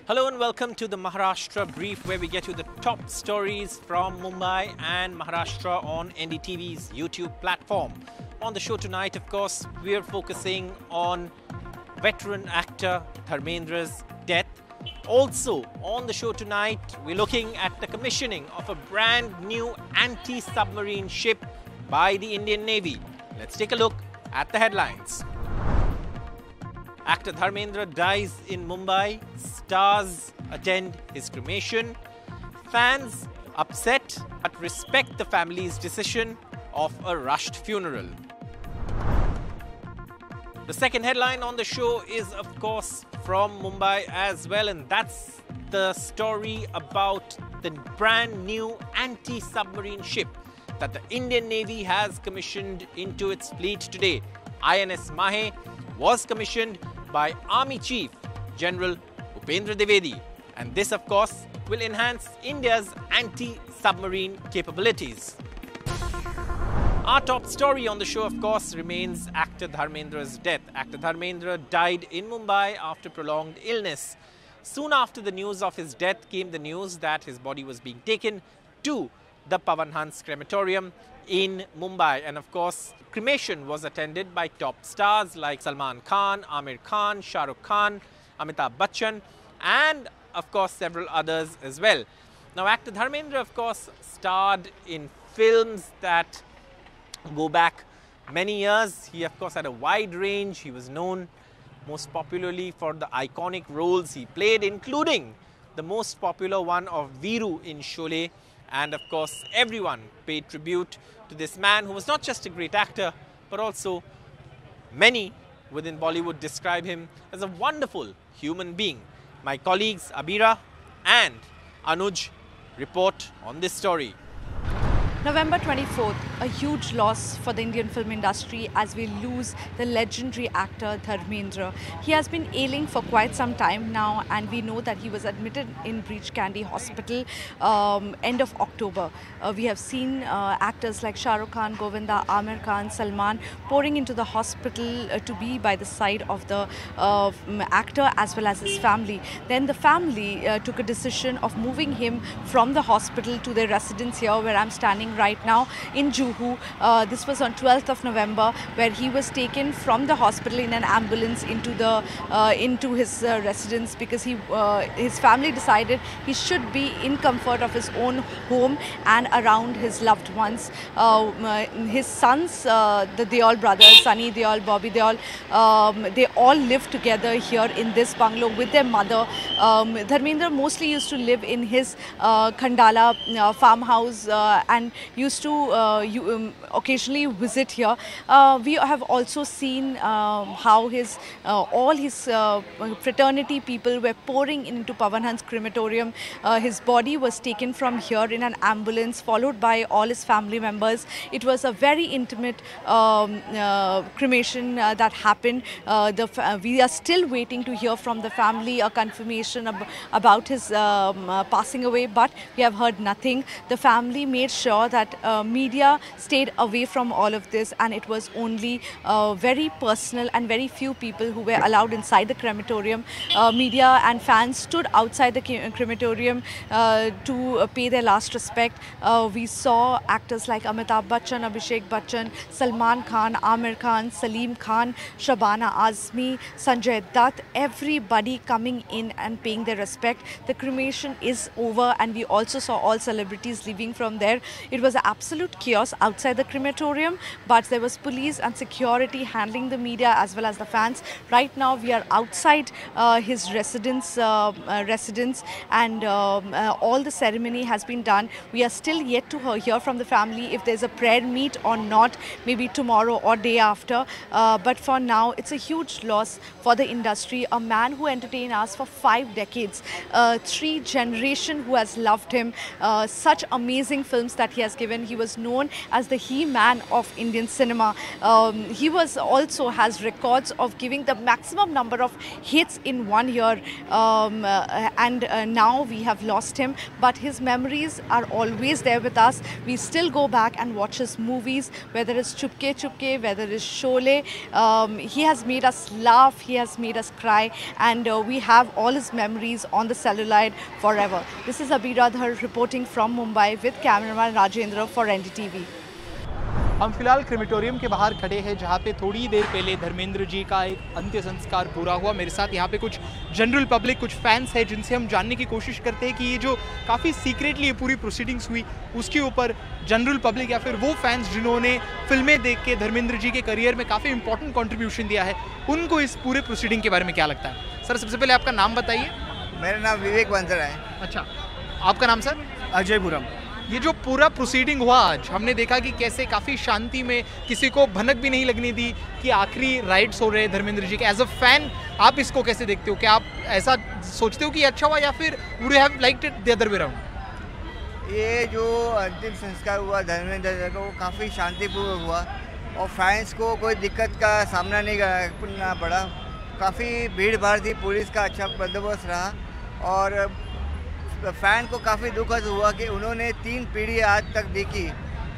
Hello and welcome to the Maharashtra Brief, where we get you the top stories from Mumbai and Maharashtra on NDTV's YouTube platform. On the show tonight, of course, we are focusing on veteran actor Dharmendra's death. Also on the show tonight, we're looking at the commissioning of a brand new anti-submarine ship by the Indian Navy. Let's take a look at the headlines. Actor Dharmendra dies in Mumbai. Stars attend his cremation. Fans upset but respect the family's decision of a rushed funeral. The second headline on the show is, of course, from Mumbai as well, and that's the story about the brand new anti-submarine ship that the Indian Navy has commissioned into its fleet today. INS Mahe was commissioned by Army Chief General Bhupendra Dwivedi, and this, of course, will enhance India's anti-submarine capabilities. Our top story on the show, of course, remains actor Dharmendra's death. Actor Dharmendra died in Mumbai after prolonged illness. Soon after the news of his death came the news that his body was being taken to the Pawan Hans crematorium in Mumbai. And of course, cremation was attended by top stars like Salman Khan, Aamir Khan, Shah Rukh Khan, Amitabh Bachchan, and of course several others as well. Now, actor Dharmendra, of course, starred in films that go back many years. He, of course, had a wide range. He was known most popularly for the iconic roles he played, including the most popular one of Veeru in Sholay. And of course, everyone paid tribute to this man who was not just a great actor, but also many within Bollywood describe him as a wonderful human being. My colleagues Abira and Anuj report on this story. November 24th, a huge loss for the Indian film industry as we lose the legendary actor Dharmendra. He has been ailing for quite some time now, and we know that he was admitted in Breach Candy Hospital end of October. We have seen actors like Shah Rukh Khan, Govinda, Aamir Khan, Salman pouring into the hospital to be by the side of the actor as well as his family. Then the family took a decision of moving him from the hospital to their residence here where I'm standing right now in Juhu. This was on 12th of November, where he was taken from the hospital in an ambulance into his residence, because his family decided he should be in comfort of his own home and around his loved ones. His sons, the Deol brothers, Sunny Deol, Bobby Deol, they all live together here in this bungalow with their mother. Dharmendra mostly used to live in his Khandala farmhouse and used to occasionally visit here. We have also seen how all his fraternity people were pouring into Pawan Hans crematorium. His body was taken from here in an ambulance, followed by all his family members. It was a very intimate cremation that happened. We are still waiting to hear from the family a confirmation about his passing away, but we have heard nothing. The family made sure that media stayed away from all of this, and it was only very personal and very few people who were allowed inside the crematorium. Media and fans stood outside the crematorium to pay their last respect. We saw actors like Amitabh Bachchan, Abhishek Bachchan, Salman Khan, Aamir Khan, Salim Khan, Shabana Azmi, Sanjay Dutt, everybody coming in and paying their respect. The cremation is over, and we also saw all celebrities leaving from there. It was absolute chaos outside the crematorium, but there was police and security handling the media as well as the fans. Right now we are outside his residence, and all the ceremony has been done. We are still yet to hear from the family if there's a prayer meet or not, maybe tomorrow or day after. But for now, it's a huge loss for the industry. A man who entertained us for 5 decades, 3 generations who has loved him, such amazing films that he has given. He was known as the He-Man of Indian cinema. He was also has records of giving the maximum number of hits in 1 year, and now we have lost him, but his memories are always there with us. We still go back and watch his movies, whether it's Chupke Chupke, whether it's Sholay. He has made us laugh, he has made us cry, and we have all his memories on the celluloid forever. This is Abira Dhar reporting from Mumbai with cameraman Rajendra for NDTV. हम फिलहाल crematorium के बाहर खड़े हैं जहाँ पे थोड़ी देर पहले धर्मेंद्र जी का एक अंत्य संस्कार पूरा हुआ। मेरे साथ यहाँ पे कुछ जनरल पब्लिक, कुछ फैंस हैं जिनसे हम जानने की कोशिश करते हैं कि ये जो काफ़ी सीक्रेटली ये पूरी प्रोसीडिंग्स हुई उसके ऊपर जनरल पब्लिक या फिर वो फैंस जिन्होंने फिल्में देख के धर्मेंद्र जी के करियर में काफ़ी इंपॉर्टेंट कॉन्ट्रीब्यूशन दिया है, उनको इस पूरे प्रोसीडिंग के बारे में क्या लगता है। सर सबसे पहले आपका नाम बताइए। मेरा नाम विवेक बंसरा है। अच्छा, आपका नाम सर? अजय पुरम। ये जो पूरा प्रोसीडिंग हुआ आज, हमने देखा कि कैसे काफ़ी शांति में, किसी को भनक भी नहीं लगने दी कि आखिरी राइड्स हो रहे हैं धर्मेंद्र जी के। एज अ फैन आप इसको कैसे देखते हो? क्या आप ऐसा सोचते हो कि अच्छा हुआ या फिर would you have liked it the other way around? ये जो अंतिम संस्कार हुआ धर्मेंद्र जी का वो काफ़ी शांतिपूर्वक हुआ और फैंस को कोई दिक्कत का सामना नहीं करना पड़ा। काफ़ी भीड़ भाड़ थी, पुलिस का अच्छा बंदोबस्त रहा और फ़ैन को काफ़ी दुखद हुआ कि उन्होंने 3 पीढ़ी आज तक देखी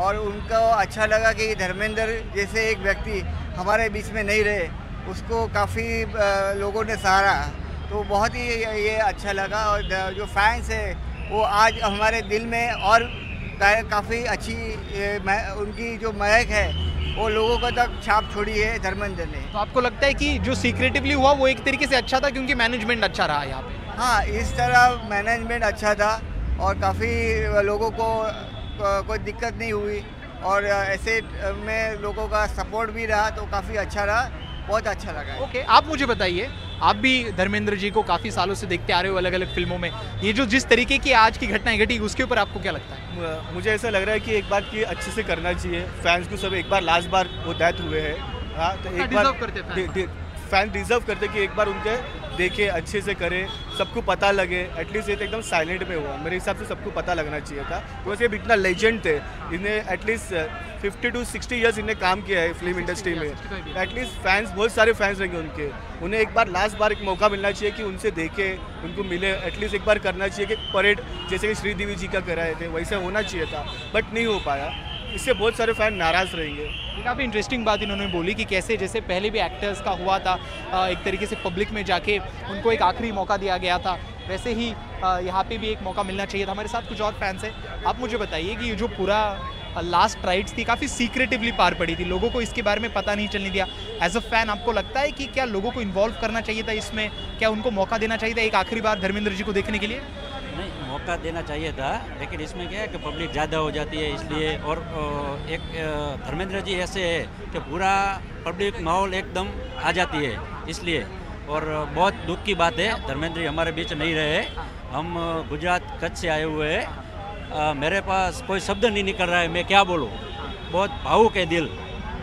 और उनको अच्छा लगा कि धर्मेंद्र जैसे एक व्यक्ति हमारे बीच में नहीं रहे, उसको काफ़ी लोगों ने सहारा, तो बहुत ही ये अच्छा लगा। और जो फैंस है वो आज हमारे दिल में और काफ़ी अच्छी उनकी जो महक है वो लोगों को तक छाप छोड़ी है धर्मेंद्र ने। तो आपको लगता है कि जो सीक्रेटिवली हुआ वो एक तरीके से अच्छा था क्योंकि मैनेजमेंट अच्छा रहा यहाँ पे? हाँ, इस तरह मैनेजमेंट अच्छा था और काफ़ी लोगों को कोई दिक्कत नहीं हुई और ऐसे में लोगों का सपोर्ट भी रहा तो काफ़ी अच्छा रहा, बहुत अच्छा लगा। ओके, आप मुझे बताइए, आप भी धर्मेंद्र जी को काफ़ी सालों से देखते आ रहे हो अलग अलग फिल्मों में, ये जो जिस तरीके की आज की घटनाएं घटी उसके ऊपर आपको क्या लगता है? मुझे ऐसा लग रहा है कि एक बार की अच्छे से करना चाहिए। फैंस को सब एक बार लास्ट बार वो डेथ हुए हैं, हाँ, तो एक बार फैन डिजर्व करते कि एक बार उनके देखे, अच्छे से करें, सबको पता लगे। एटलीस्ट ये तो एकदम साइलेंट में हुआ, मेरे हिसाब से सबको पता लगना चाहिए था। बिकॉज ये इतना लेजेंड थे, इन्हें एटलीस्ट 50 to 60 ईयर्स इन्हें काम किया है फिल्म इंडस्ट्री में। एटलीस्ट फैंस, बहुत सारे फैंस रहेंगे उनके, उन्हें एक बार लास्ट बार एक मौका मिलना चाहिए कि उनसे देखे, उनको मिले। एटलीस्ट एक बार करना चाहिए कि परेड जैसे कि श्रीदेवी जी का कराए थे वैसे होना चाहिए था, बट नहीं हो पाया। इससे बहुत सारे फैन नाराज़ रहेंगे। काफ़ी इंटरेस्टिंग बात इन्होंने बोली कि कैसे जैसे पहले भी एक्टर्स का हुआ था, एक तरीके से पब्लिक में जाके उनको एक आखिरी मौका दिया गया था, वैसे ही यहाँ पे भी एक मौका मिलना चाहिए था। हमारे साथ कुछ और फैंस हैं। आप मुझे बताइए कि ये जो पूरा लास्ट राइड्स थी काफ़ी सीक्रेटिवली पार पड़ी थी, लोगों को इसके बारे में पता नहीं चलने दिया। एज अ फैन आपको लगता है कि क्या लोगों को इन्वॉल्व करना चाहिए था इसमें? क्या उनको मौका देना चाहिए था एक आखिरी बार धर्मेंद्र जी को देखने के लिए? नहीं, मौका देना चाहिए था, लेकिन इसमें क्या है कि पब्लिक ज़्यादा हो जाती है इसलिए। और एक धर्मेंद्र जी ऐसे है कि पूरा पब्लिक माहौल एकदम आ जाती है इसलिए। और बहुत दुख की बात है धर्मेंद्र जी हमारे बीच नहीं रहे। हम गुजरात कच्छ से आए हुए हैं, मेरे पास कोई शब्द नहीं निकल रहा है, मैं क्या बोलूँ। बहुत भावुक है दिल।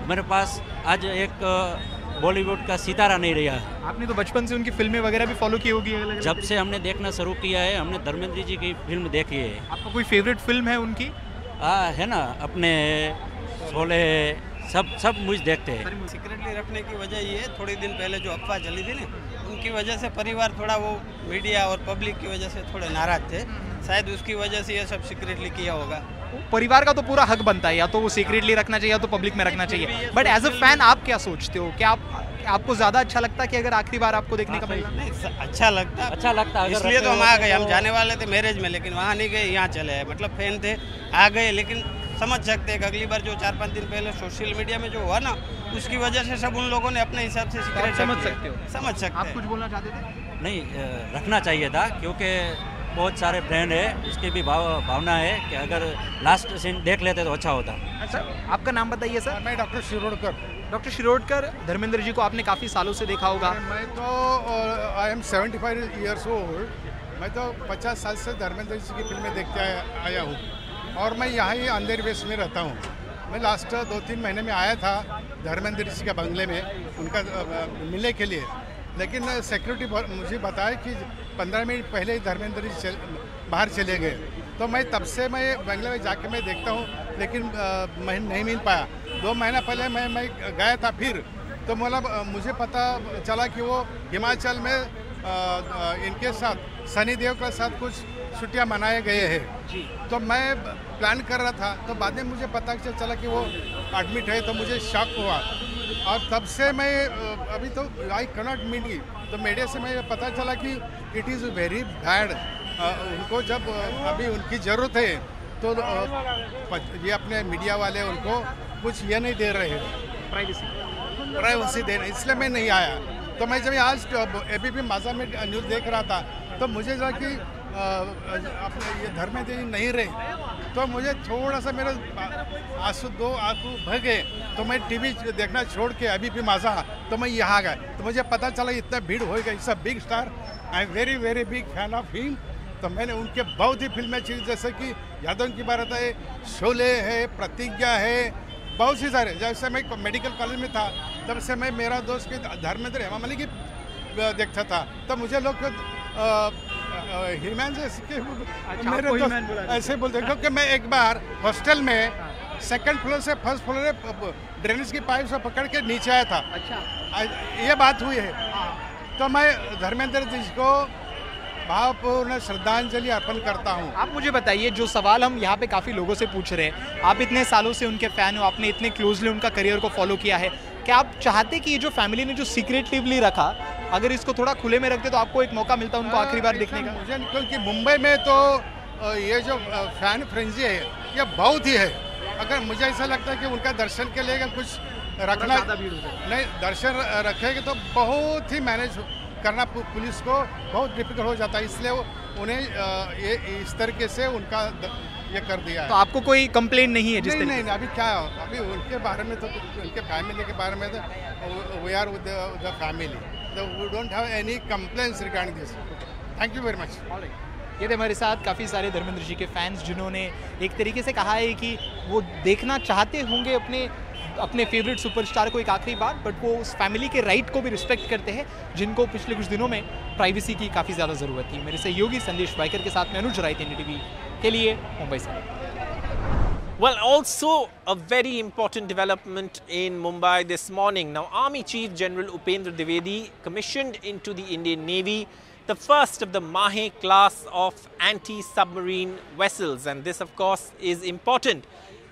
मेरे पास आज एक बॉलीवुड का सितारा नहीं रहा है। आपने तो बचपन से उनकी फिल्में वगैरह भी फॉलो की होगी? जब से हमने देखना शुरू किया है हमने धर्मेंद्र जी की फिल्म देखी है। आपको कोई फेवरेट फिल्म है उनकी? है ना, अपने शोले, सब मुझ देखते हैं। सीक्रेटली रखने की वजह ये है, थोड़ी दिन पहले जो अफवाह चली थी ना, उनकी वजह से परिवार थोड़ा वो मीडिया और पब्लिक की वजह से थोड़े नाराज थे, शायद उसकी वजह से ये सब सीक्रेटली किया होगा। परिवार का तो पूरा हक बनता है, या तो वो सीक्रेटली रखना चाहिए या तो पब्लिक में रखना चाहिए। बट एज अ फैन आप क्या सोचते हो? क्या आपको ज़्यादा अच्छा लगता कि अगर आखिरी बार आपको देखने का मिला? नहीं, अच्छा लगता इसलिए तो हम आ गए। हम जाने वाले थे मैरिज में, लेकिन वहाँ नहीं गए, यहाँ चले आए। मतलब फैन थे, आ गए। लेकिन समझ सकते हैं कि अगली बार जो 4-5 दिन पहले सोशल मीडिया में जो हुआ ना, उसकी वजह से सब उन लोगों ने अपने हिसाब से सीक्रेट समझ सकते हो। समझ सकते आप कुछ बोलना चाहते थे? नहीं, रखना चाहिए था क्योंकि बहुत सारे फ्रेंड है, उसकी भी भावना है कि अगर लास्ट सीन देख लेते तो अच्छा होता। अच्छा, आपका नाम बताइए सर? मैं डॉक्टर शिरोडकर। डॉक्टर शिरोडकर, धर्मेंद्र जी को आपने काफ़ी सालों से देखा होगा। मैं तो आई एम 75 ईयर्स ओल्ड। मैं तो 50 साल से धर्मेंद्र जी की फिल्में देखते आया हूँ और मैं यहाँ ही अंधेर वेस्ट में रहता हूँ। मैं लास्ट 2-3 महीने में आया था धर्मेंद्र जी के बंगले में उनका मिलने के लिए, लेकिन सिक्योरिटी मुझे बताया कि 15 मिनट पहले ही धर्मेंद्र जी बाहर चले गए। तो मैं तब से मैं बंगले में जाके मैं देखता हूँ लेकिन मैं नहीं मिल पाया। 2 महीना पहले मैं गया था फिर, तो मुझे पता चला कि वो हिमाचल में इनके साथ सनी देओल के साथ कुछ छुट्टियां मनाए गए हैं। तो मैं प्लान कर रहा था, तो बाद में मुझे पता चला कि वो एडमिट है, तो मुझे शॉक हुआ। और तब से मैं अभी तो I can not meet you, तो मीडिया से मैं पता चला कि इट इज़ वेरी बैड। उनको जब अभी उनकी ज़रूरत है तो ये अपने मीडिया वाले उनको कुछ ये नहीं दे रहे हैं, प्राइवेसी दे रहे, इसलिए मैं नहीं आया। तो मैं जब आज ABP माझा में न्यूज़ देख रहा था, तो मुझे लगा कि अपने ये धर्मेंद्र जी नहीं रहे, तो मुझे थोड़ा सा मेरे आंसू 2 आंसू भर गए। तो मैं टीवी देखना छोड़ के ABP माझा, तो मैं यहाँ गया, तो मुझे पता चला इतना भीड़ हो गई। It's a big star, I am very very big fan of him. तो मैंने उनके बहुत ही फिल्में चीज़, जैसे कि यादव की बात है, शोले है, प्रतिज्ञा है, बहुत सी सारे। जैसे मैं मेडिकल कॉलेज में था, तब से मैं मेरा दोस्त के धर्मेंद्र हेमा मालिनी की देखता था। तब मुझे लोग हीमैन के मेरे दोस्त ऐसे बोलते, क्योंकि मैं एक बार हॉस्टल में सेकंड फ्लोर से फर्स्ट फ्लोर ड्रेनेज की पाइप से पकड़ के नीचे आया था। ये बात हुई है। तो मैं धर्मेंद्र जी को भावपूर्ण श्रद्धांजलि अर्पण करता हूँ। आप मुझे बताइए, जो सवाल हम यहाँ पे काफ़ी लोगों से पूछ रहे हैं, आप इतने सालों से उनके फ़ैन हो, आपने इतने क्लोजली उनका करियर को फॉलो किया है, क्या आप चाहते कि ये जो फैमिली ने जो सीक्रेटिवली रखा, अगर इसको थोड़ा खुले में रखते तो आपको एक मौका मिलता उनको आखिरी बार देखने का? मुझे क्योंकि मुंबई में तो ये जो फैन फ्रेंजी है ये बहुत ही है। अगर मुझे ऐसा लगता है कि उनका दर्शन के लिए कुछ रखना नहीं, दर्शन रखेंगे तो बहुत ही मैनेज करना पुलिस को बहुत डिफिकल्ट हो जाता है, इसलिए उन्हें ये इस तरीके से उनका ये कर दिया है। तो आपको कोई कंप्लेंट नहीं है? नहीं, अभी क्या है, अभी उनके बारे में तो उनके फैमिली के बारे में तो we are with the family, तो we don't have any complaints regarding this. Thank you very much. ये थे हमारे साथ काफ़ी सारे धर्मेंद्र जी के फैंस, जिन्होंने एक तरीके से कहा है कि वो देखना चाहते होंगे अपने फेवरेट सुपरस्टार को एक आखिरी बार, बट वो उस फैमिली के राइट को भी रिस्पेक्ट करते हैं, जिनको पिछले कुछ दिनों में प्राइवेसी की काफ़ी ज़्यादा ज़रूरत थी। मेरे सहयोगी संदेश वाइकर के साथ मैं अनुज राय, NDTV के लिए मुंबई से। Well, also a very important development in Mumbai this morning. Now, Army Chief General Upendra Dwivedi commissioned into the Indian Navy the first of the Mahe class of anti-submarine vessels, and this of course is important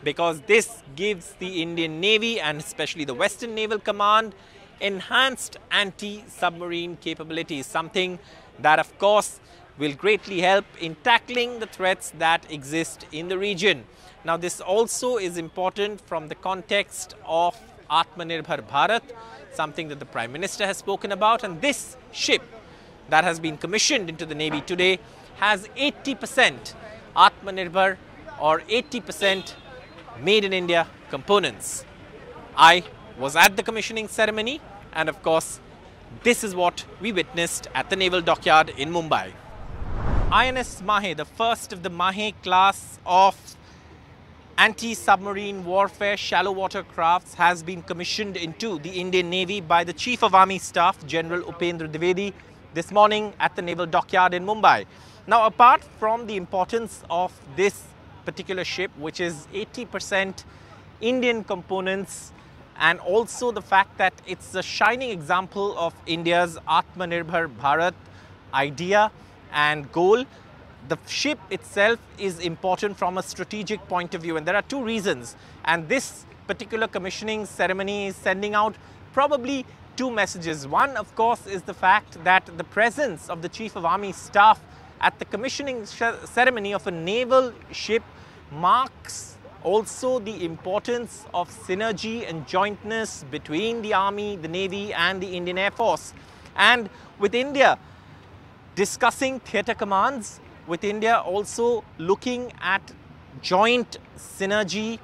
because this gives the Indian Navy and especially the Western Naval Command enhanced anti-submarine capabilities, something that of course will greatly help in tackling the threats that exist in the region. Now, this also is important from the context of Atmanirbhar Bharat, something that the Prime Minister has spoken about, and this ship that has been commissioned into the Navy today has 80% Atmanirbhar or 80% made in India components. I was at the commissioning ceremony, and of course this is what we witnessed at the Naval Dockyard in Mumbai. INS Mahe, the first of the Mahe class of anti-submarine warfare shallow water crafts, has been commissioned into the Indian Navy by the Chief of Army Staff General Upendra Dwivedi this morning at the Naval Dockyard in Mumbai. Now, apart from the importance of this particular ship, which is 80% Indian components, and also the fact that it's a shining example of India's Atmanirbhar Bharat idea and goal, the ship itself is important from a strategic point of view, and there are two reasons. And this particular commissioning ceremony is sending out probably two messages. One, of course, is the fact that the presence of the Chief of Army Staff at the commissioning ceremony of a naval ship marks also the importance of synergy and jointness between the Army, the Navy and the Indian Air Force. And with India discussing theatre commands, with India also looking at joint synergy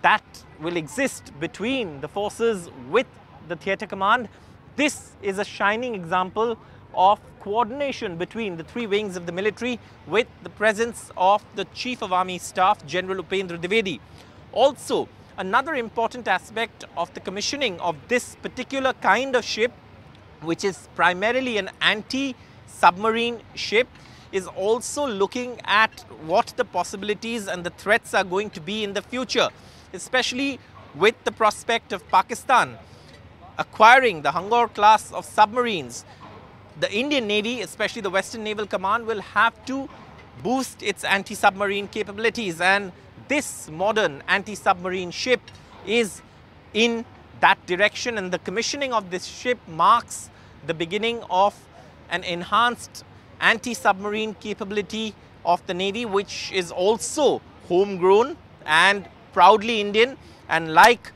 that will exist between the forces with the theatre command, this is a shining example of coordination between the three wings of the military with the presence of the Chief of Army Staff, General Upendra Dwivedi. Also, another important aspect of the commissioning of this particular kind of ship, which is primarily an anti-submarine ship, is also looking at what the possibilities and the threats are going to be in the future, especially with the prospect of Pakistan acquiring the Hangaur class of submarines. The Indian Navy, especially the Western Naval Command, will have to boost its anti-submarine capabilities, and this modern anti-submarine ship is in that direction, and the commissioning of this ship marks the beginning of an enhanced anti-submarine capability of the Navy, which is also homegrown and proudly Indian. And like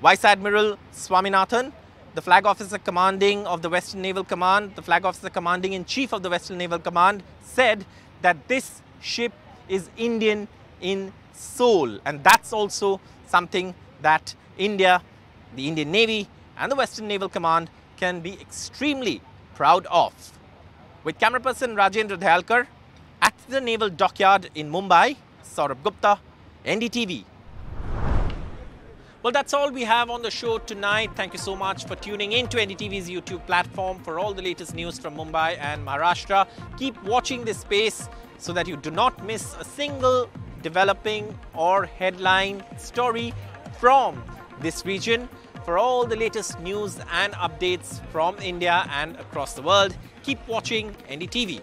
Vice Admiral Swaminathan, the Flag Officer Commanding of the Western Naval Command, the Flag Officer Commanding in Chief of the Western Naval Command, said that this ship is Indian in soul, and that's also something that India, the Indian Navy and the Western Naval Command can be extremely proud of. With camera person Rajendra Dayalkar at the Naval Dockyard in Mumbai, Saurabh Gupta, NDTV. Well, that's all we have on the show tonight. Thank you so much for tuning in to NDTV's YouTube platform for all the latest news from Mumbai and Maharashtra. Keep watching this space so that you do not miss a single developing or headline story from this region. For all the latest news and updates from India and across the world, keep watching NDTV.